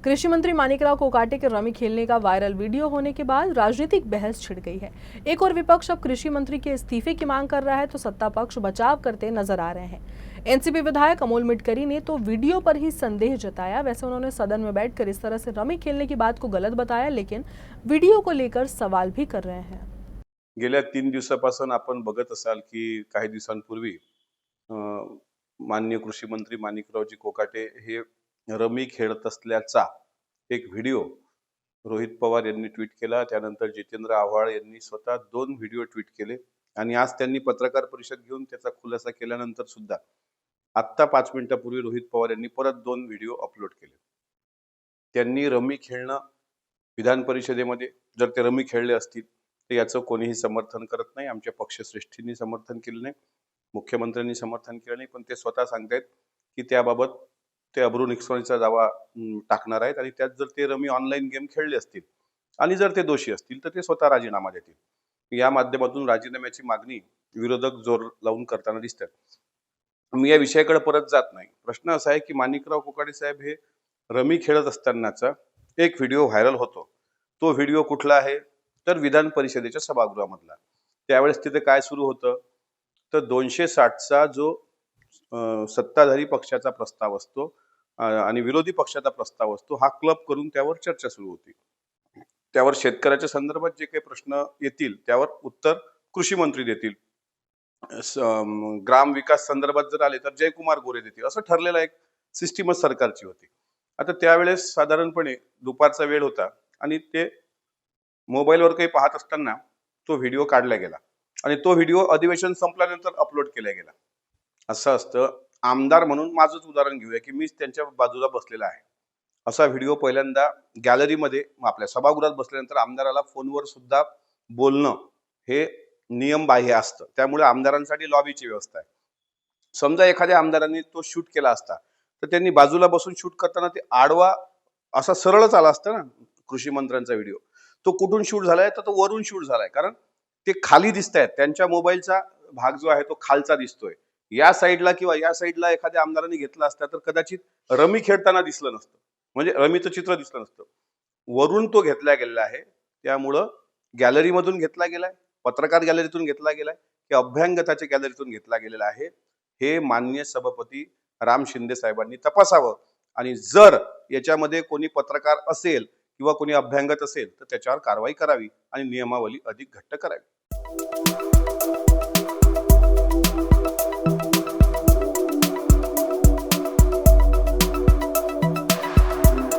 कृषि मंत्री मानिकराव कोकाटे के रमी खेलने का वायरल वीडियो होने के बाद राजनीतिक बहस छिड़ गई है। एक और विपक्ष अब कृषि मंत्री के इस्तीफे की मांग कर रहा है तो सत्ता पक्ष बचाव करते नजर आ रहे हैं। एनसीपी विधायक अमोल मिटकरी ने तो वीडियो पर ही संदेह जताया। वैसे उन्होंने सदन में बैठकर इस तरह से रमी खेलने की बात को गलत बताया, लेकिन वीडियो को लेकर सवाल भी कर रहे हैं। गेल्या 3 दिवसापासून आपण बघत असाल की काही दिवसांपूर्वी माननीय कृषी मंत्री माणिकरावजी कोकाटे हे रमी खेळत असल्याचा एक व्हिडिओ रोहित पवार यांनी ट्विट केला। त्यानंतर जितेंद्र आव्हाड यांनी स्वतः 2 व्हिडिओ ट्विट केले आणि आज त्यांनी पत्रकार परिषद घेऊन त्याचा खुलासा केल्यानंतर सुद्धा आत्ता 5 मिनिटांपूर्वी रोहित पवार यांनी परत 2 व्हिडिओ अपलोड केले। त्यांनी रमी खेळणं विधान परिषदेमध्ये जर ते रमी खेळले असतील तर याचं कोणीही समर्थन करत नाही। आमच्या पक्षश्रेष्ठींनी समर्थन केलं नाही, मुख्यमंत्र्यांनी समर्थन केलं नाही, पण ते स्वतः सांगतायत की त्याबाबत ते अब्रू नुकसानीचा दावा टाकणार आहेत आणि त्यात जर ते रमी ऑनलाईन गेम खेळले असतील आणि जर ते दोषी असतील तर ते स्वतः राजीनामा देतील। या माध्यमातून राजीनाम्याची मागणी विरोधक जोर लावून करताना दिसतात। मी या विषयाकडे परत जात नाही। प्रश्न असा आहे की माणिकराव कोकाटे साहेब हे रमी खेळत असतानाचा एक व्हिडिओ व्हायरल होतो। तो व्हिडिओ कुठला आहे तर विधान परिषदेच्या सभागृहामधला। त्यावेळेस तिथे काय सुरू होतं तर 260चा जो सत्ताधारी पक्षाचा प्रस्ताव असतो आणि विरोधी पक्षाचा प्रस्ताव असतो, हा क्लब करून त्यावर चर्चा सुरू होती। त्यावर शेतकऱ्याच्या संदर्भात जे काही प्रश्न येतील त्यावर उत्तर कृषी मंत्री देतील। ग्राम विकास संदर्भात जर आले तर जयकुमार गोरे देतील, असं ठरलेला एक सिस्टीमच सरकारची होती। आता त्यावेळेस साधारणपणे दुपारचा वेळ होता आणि ते मोबाईलवर काही पाहत असताना तो व्हिडिओ काढला गेला आणि तो व्हिडिओ अधिवेशन संपल्यानंतर अपलोड केला गेला। असं असतं। आमदार म्हणून माझंच उदाहरण घेऊया की मीच त्यांच्या बाजूला बसलेला आहे। असा व्हिडिओ पहिल्यांदा गॅलरीमध्ये आपल्या सभागृहात बसल्यानंतर आमदाराला फोनवर सुद्धा बोलणं हे नियमबाह्य असतं। त्यामुळे आमदारांसाठी लॉबीची व्यवस्था आहे। समजा एखाद्या आमदारांनी तो शूट केला असता तर त्यांनी बाजूला बसून शूट करताना ते आडवा असा सरळच आला असता ना। कृषी मंत्र्यांचा व्हिडिओ तो कुठून शूट झालाय तर तो वरून शूट झालाय, कारण ते खाली दिसतायत। त्यांच्या मोबाईलचा भाग जो आहे तो खालचा दिसतोय। या साईडला किंवा या साईडला एखाद्या आमदारांनी घेतला असता तर कदाचित रमी खेळताना दिसलं नसतं, म्हणजे रमीचं चित्र दिसलं नसतं। वरून तो घेतला गेलेला आहे, त्यामुळं गॅलरीमधून घेतला गेलाय, पत्रकार गॅलरीतून घेतला गेलाय की अभ्यंगताच्या गॅलरीतून घेतला गेलेला आहे, हे माननीय सभापती राम शिंदे साहेबांनी तपासावं आणि जर याच्यामध्ये कोणी पत्रकार असेल किंवा कोणी अभ्यंगत असेल तर त्याच्यावर कारवाई करावी आणि नियमावली अधिक घट्ट करावी।